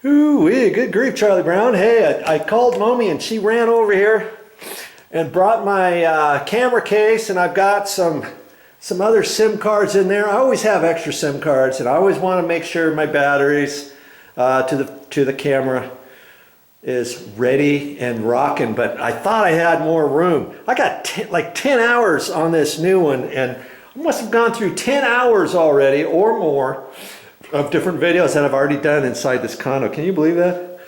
Ooh-wee, good grief, Charlie Brown. Hey, I called Mommy and she ran over here and brought my camera case, and I've got some other SIM cards in there. I always have extra SIM cards, and I always want to make sure my batteries to the camera is ready and rocking, but I thought I had more room. I got like 10 hours on this new one, and I must have gone through 10 hours already or more of different videos that I've already done inside this condo. Can you believe that?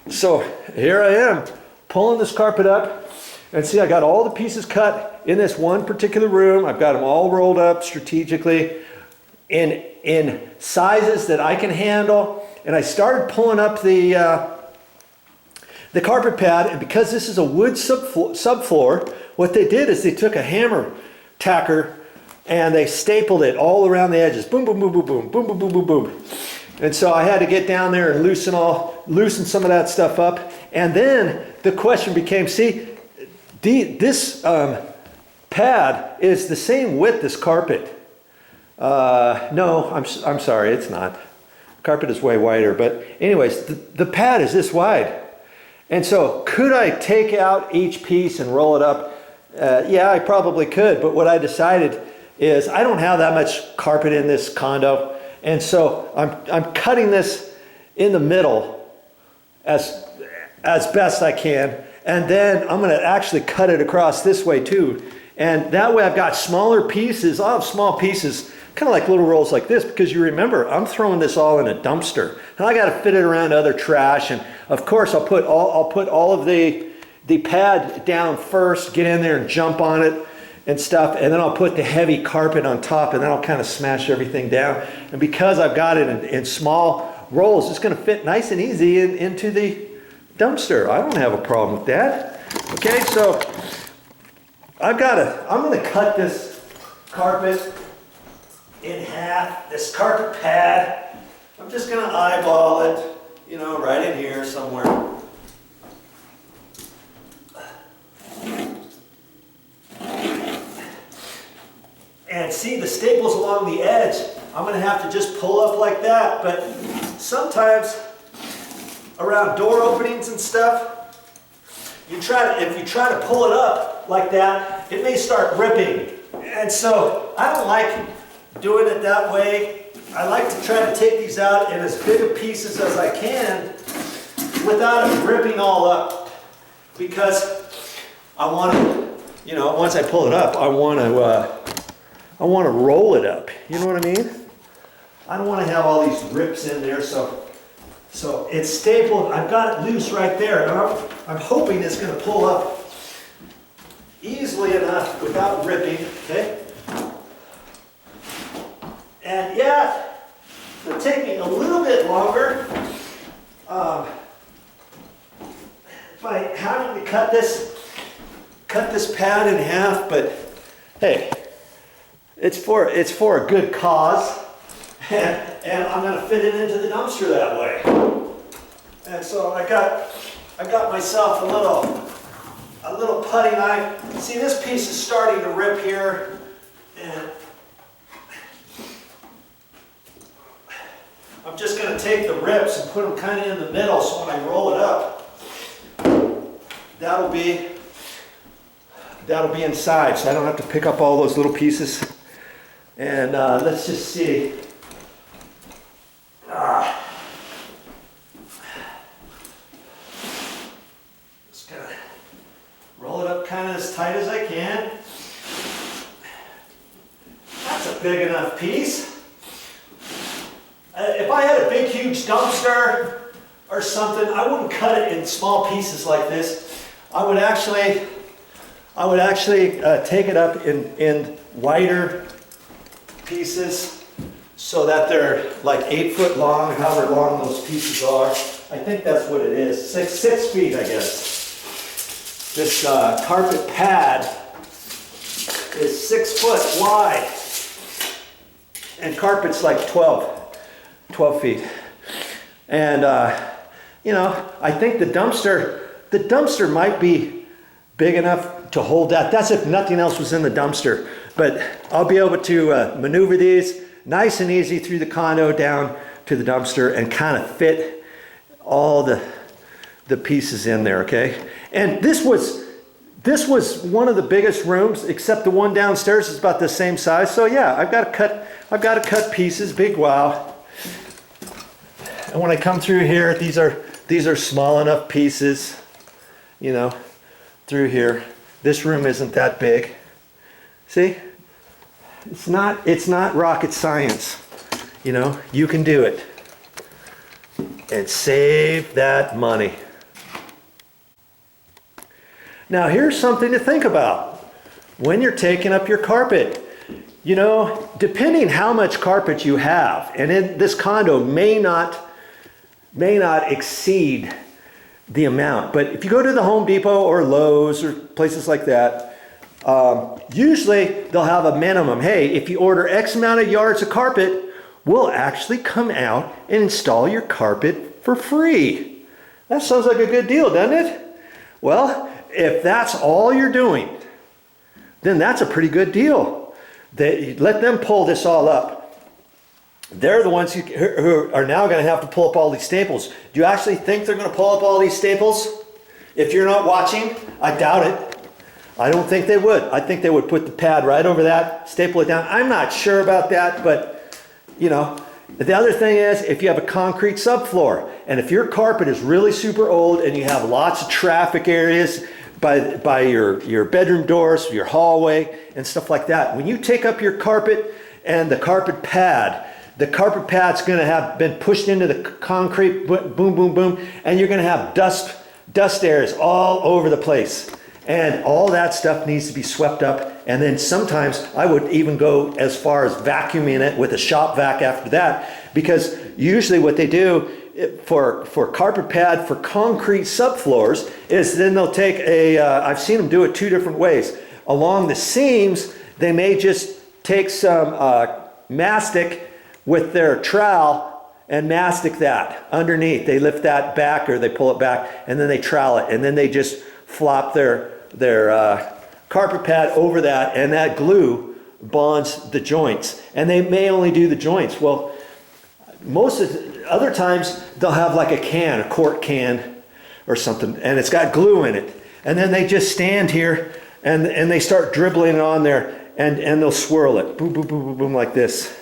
So here I am pulling this carpet up, and see, I got all the pieces cut in this one particular room. I've got them all rolled up strategically in sizes that I can handle, and I started pulling up the carpet pad, and because this is a wood subfloor, what they did is they took a hammer tacker and they stapled it all around the edges. Boom, boom, boom, boom, boom, boom, boom, boom, boom, boom. And so I had to get down there and loosen some of that stuff up. And then the question became, see, this pad is the same width as carpet. No, I'm sorry, it's not. Carpet is way wider, but anyways, the pad is this wide. And so could I take out each piece and roll it up? Yeah, I probably could, but what I decided is I don't have that much carpet in this condo, and so I'm cutting this in the middle as best I can, and then I'm going to actually cut it across this way too, and that way I've got smaller pieces. I'll have small pieces, kind of like little rolls like this, because you remember I'm throwing this all in a dumpster, and I got to fit it around other trash, and of course I'll put all of the pad down first, get in there and jump on it and stuff, and then I'll put the heavy carpet on top, and then I'll kind of smash everything down. And because I've got it in small rolls, it's going to fit nice and easy into the dumpster. I don't have a problem with that. Okay, so I'm going to cut this carpet in half, this carpet pad. I'm just going to eyeball it, you know, right in here somewhere. And see the staples along the edge, I'm going to have to just pull up like that. But sometimes around door openings and stuff, if you try to pull it up like that, it may start ripping. And so I don't like doing it that way. I like to try to take these out in as big of pieces as I can without it ripping all up, because I want to, you know, once I pull it up, I want to roll it up. You know what I mean? I don't want to have all these rips in there, so it's stapled. I've got it loose right there, and I'm hoping it's going to pull up easily enough without ripping. Okay. And yeah, it'll take me a little bit longer by having to cut this pad in half, but hey, it's for a good cause, and I'm going to fit it into the dumpster that way. And so I got myself a little putty knife. See, this piece is starting to rip here, and I'm just going to take the rips and put them kind of in the middle, so when I roll it up, that'll be inside, so I don't have to pick up all those little pieces. And let's just see. Just gonna roll it up kind of as tight as I can. That's a big enough piece. If I had a big, huge dumpster or something, I wouldn't cut it in small pieces like this. I would actually take it up in wider pieces so that they're like 8 foot long, however long those pieces are. I think that's what it is. Six feet, I guess. This carpet pad is 6 foot wide, and carpet's like 12 feet. And you know, I think the dumpster might be big enough to hold that. That's if nothing else was in the dumpster. But I'll be able to maneuver these nice and easy through the condo down to the dumpster and kind of fit all the pieces in there, okay? And this was one of the biggest rooms, except the one downstairs is about the same size. So yeah, I've got to cut pieces, big wow. And when I come through here, these are small enough pieces, you know, through here. This room isn't that big. See? It's not rocket science. You know, you can do it. And save that money. Now here's something to think about when you're taking up your carpet. You know, depending how much carpet you have, and in this condo may not exceed the amount, but if you go to the Home Depot or Lowe's or places like that, usually they'll have a minimum. Hey, if you order X amount of yards of carpet, we'll actually come out and install your carpet for free. That sounds like a good deal, doesn't it? Well, if that's all you're doing, then that's a pretty good deal. Let them pull this all up. They're the ones who are now going to have to pull up all these staples. Do you actually think they're going to pull up all these staples? If you're not watching, I doubt it. I don't think they would. I think they would put the pad right over that, staple it down. I'm not sure about that, but you know. The other thing is, if you have a concrete subfloor, and if your carpet is really super old and you have lots of traffic areas by your bedroom doors, your hallway, and stuff like that, when you take up your carpet and the carpet pad's going to have been pushed into the concrete, boom, boom, boom, and you're going to have dust areas all over the place. And all that stuff needs to be swept up. And then sometimes I would even go as far as vacuuming it with a shop vac after that, because usually what they do for carpet pad for concrete subfloors is then they'll take I've seen them do it two different ways. Along the seams, they may just take some mastic with their trowel and mastic that underneath. They lift that back or they pull it back and then they trowel it, and then they just flop their carpet pad over that, and that glue bonds the joints. And they may only do the joints. Well, most of the other times they'll have like a quart can or something, and it's got glue in it. And then they just stand here and they start dribbling it on there, and they'll swirl it, boom, boom, boom, boom, boom, like this.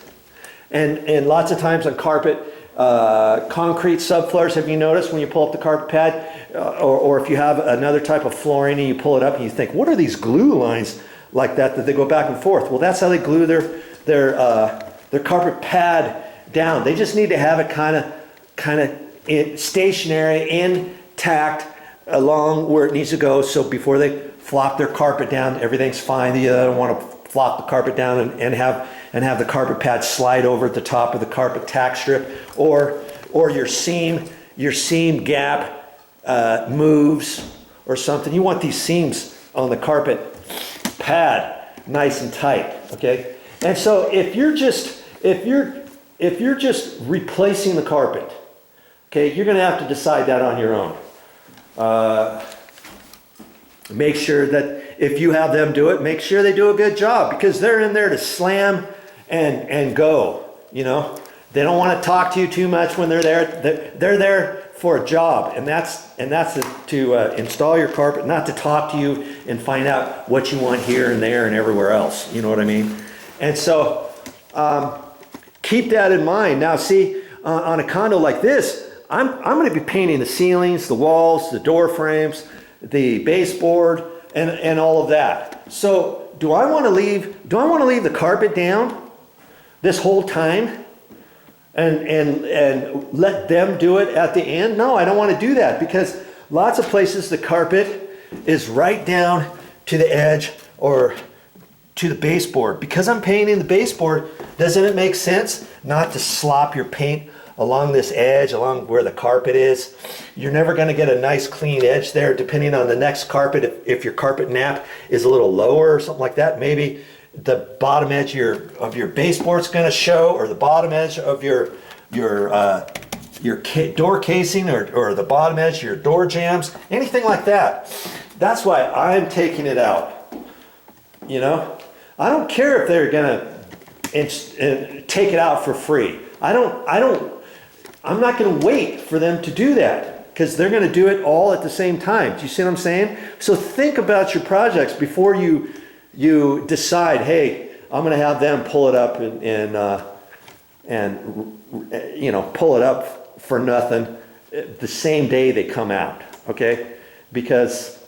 And lots of times on carpet, concrete subfloors, have you noticed when you pull up the carpet pad, or if you have another type of flooring and you pull it up and you think, what are these glue lines like that they go back and forth? Well, that's how they glue their carpet pad down. They just need to have it kind of stationary, intact, along where it needs to go. So before they flop their carpet down, everything's fine. You don't want to flop the carpet down and have the carpet pad slide over at the top of the carpet tack strip, or your seam gap moves or something. You want these seams on the carpet pad nice and tight, okay? And so if you're just replacing the carpet, okay, you're going to have to decide that on your own. Make sure that if you have them do it, make sure they do a good job, because they're in there to slam and go, you know. They don't want to talk to you too much when they're there. They're there for a job, and that's to install your carpet, not to talk to you and find out what you want here and there and everywhere else. You know what I mean? And so keep that in mind. Now, see, on a condo like this, I'm going to be painting the ceilings, the walls, the door frames, the baseboard, and all of that. So do I want to leave the carpet down this whole time and let them do it at the end? No, I don't want to do that, because lots of places the carpet is right down to the edge or to the baseboard. Because I'm painting the baseboard, doesn't it make sense not to slop your paint along this edge, along where the carpet is? You're never going to get a nice clean edge there, depending on the next carpet. If your carpet nap is a little lower or something like that, maybe the bottom edge of your baseboard's going to show, or the bottom edge of your door casing, or the bottom edge of your door jambs, anything like that. That's why I'm taking it out. You know, I don't care if they're going to take it out for free. I don't I'm not going to wait for them to do that because they're going to do it all at the same time. Do you see what I'm saying? So think about your projects before you decide, hey, I'm going to have them pull it up and you know, pull it up for nothing the same day they come out, okay? Because,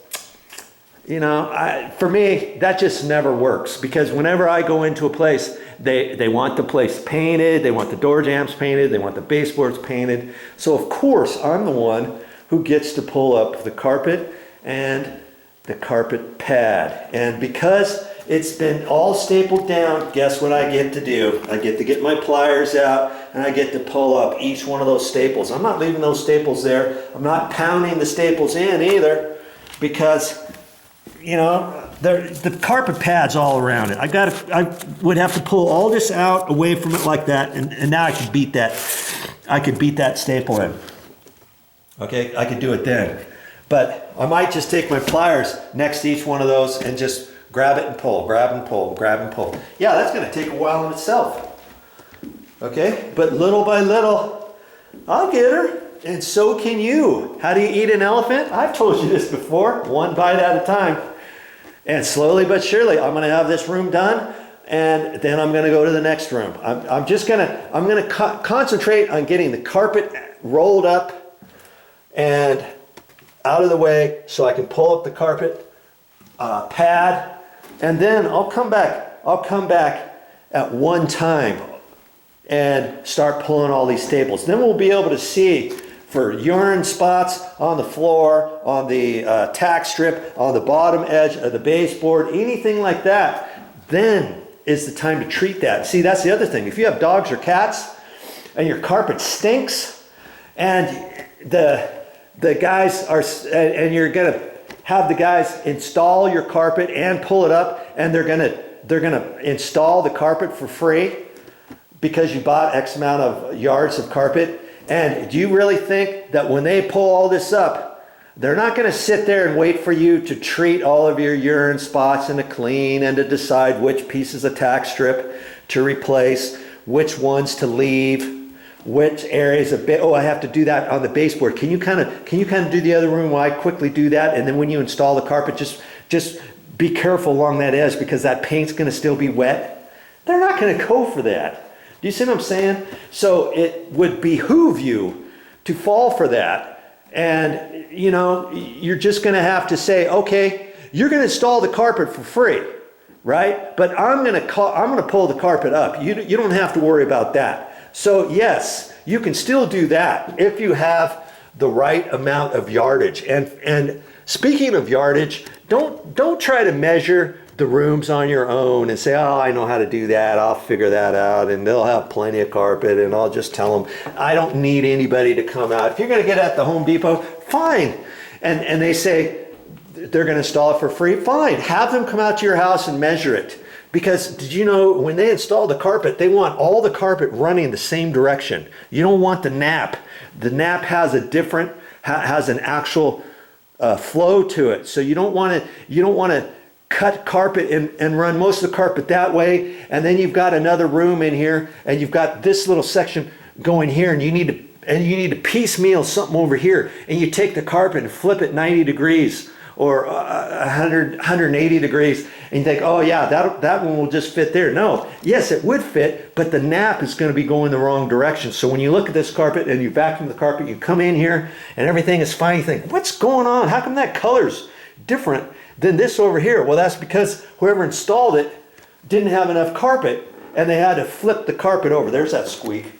you know, for me, that just never works, because whenever I go into a place, they want the place painted, they want the door jambs painted, they want the baseboards painted. So of course, I'm the one who gets to pull up the carpet and the carpet pad. And because it's been all stapled down, guess what I get to do? I get to get my pliers out and I get to pull up each one of those staples. I'm not leaving those staples there. I'm not pounding the staples in either, because, you know, the carpet pad's all around it. I would have to pull all this out away from it like that, and now I could beat that. I could beat that staple in. Okay, I could do it then. But I might just take my pliers next to each one of those and just grab it and pull, grab and pull, grab and pull. Yeah, that's going to take a while in itself. Okay, but little by little, I'll get her, and so can you. How do you eat an elephant? I've told you this before, one bite at a time. And slowly but surely, I'm going to have this room done, and then I'm going to go to the next room. I'm going to concentrate on getting the carpet rolled up and out of the way so I can pull up the carpet pad, and then I'll come back at one time and start pulling all these staples. Then we'll be able to see for urine spots on the floor, on the tack strip, on the bottom edge of the baseboard, anything like that. Then is the time to treat that. See, that's the other thing. If you have dogs or cats and your carpet stinks, and the guys are, and you're gonna have the guys install your carpet and pull it up, and they're gonna install the carpet for free because you bought X amount of yards of carpet. And do you really think that when they pull all this up, they're not going to sit there and wait for you to treat all of your urine spots and to clean and to decide which pieces of tack strip to replace, which ones to leave, which areas of I have to do that on the baseboard. Can you kind of do the other room while I quickly do that? And then when you install the carpet, just be careful along that edge, because that paint's going to still be wet. They're not going to go for that. Do you see what I'm saying? So it would behoove you to fall for that. And, you know, you're just going to have to say, okay, you're going to install the carpet for free, right? But I'm going to pull the carpet up. You don't have to worry about that. So yes, you can still do that if you have the right amount of yardage. And speaking of yardage, don't try to measure the rooms on your own and say, oh, I know how to do that, I'll figure that out, and they'll have plenty of carpet, and I'll just tell them I don't need anybody to come out. If you're going to get at the Home Depot, fine. And they say they're going to install it for free, fine. Have them come out to your house and measure it. Because did you know, when they install the carpet, they want all the carpet running the same direction. You don't want the nap. The nap has an actual flow to it. So you don't want to cut carpet and run most of the carpet that way, and then you've got another room in here, and you've got this little section going here, and you need to piecemeal something over here, and you take the carpet and flip it 90 degrees or 180 degrees, and you think, oh yeah, that one will just fit there. No, yes, it would fit, but the nap is going to be going the wrong direction. So when you look at this carpet and you vacuum the carpet, you come in here and everything is fine, you think, what's going on? How come that color's different than this over here? Well, that's because whoever installed it didn't have enough carpet, and they had to flip the carpet over. There's that squeak.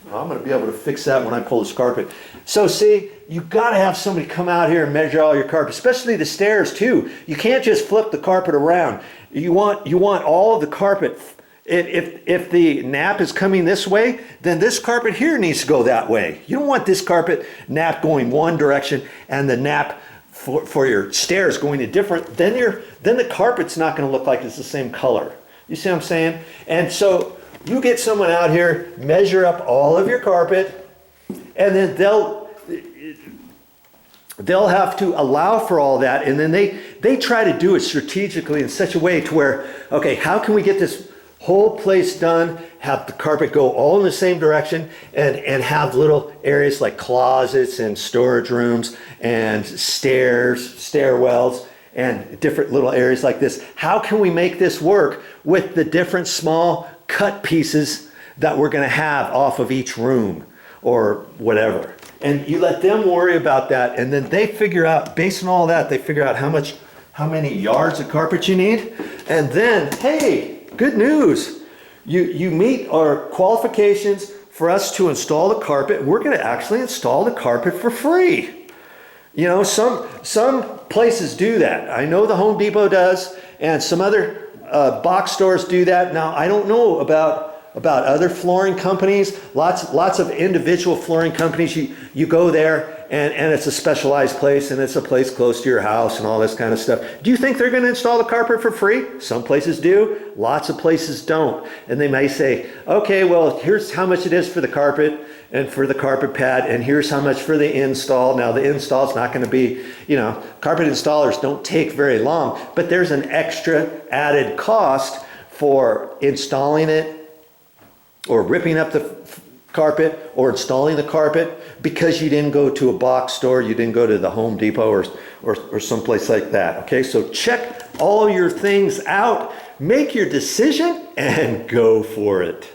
I'm going to be able to fix that when I pull this carpet. So see, you've got to have somebody come out here and measure all your carpet, especially the stairs too. You can't just flip the carpet around. You want all of the carpet. If the nap is coming this way, then this carpet here needs to go that way. You don't want this carpet nap going one direction and the nap for your stairs going a different. Then the carpet's not going to look like it's the same color. You see what I'm saying? And so you get someone out here, measure up all of your carpet, and then they'll have to allow for all that, and then they try to do it strategically in such a way to where, okay, how can we get this whole place done, have the carpet go all in the same direction, and have little areas like closets and storage rooms and stairwells, and different little areas like this. How can we make this work with the different small cut pieces that we're going to have off of each room or whatever? And you let them worry about that, and then they figure out, based on all that, they figure out how many yards of carpet you need. And then, hey, good news. You meet our qualifications for us to install the carpet. We're going to actually install the carpet for free. You know, some places do that. I know the Home Depot does, and some other box stores do that. Now, I don't know about other flooring companies. Lots of individual flooring companies. You go there, and it's a specialized place, and it's a place close to your house and all this kind of stuff. Do you think they're going to install the carpet for free? Some places do. Lots of places don't. And they may say, okay, well, here's how much it is for the carpet and for the carpet pad, and here's how much for the install. Now, the install is not going to be, you know, carpet installers don't take very long, but there's an extra added cost for installing it or ripping up the carpet or installing the carpet because you didn't go to a box store, you didn't go to the Home Depot or someplace like that. Okay, so check all your things out, make your decision, and go for it.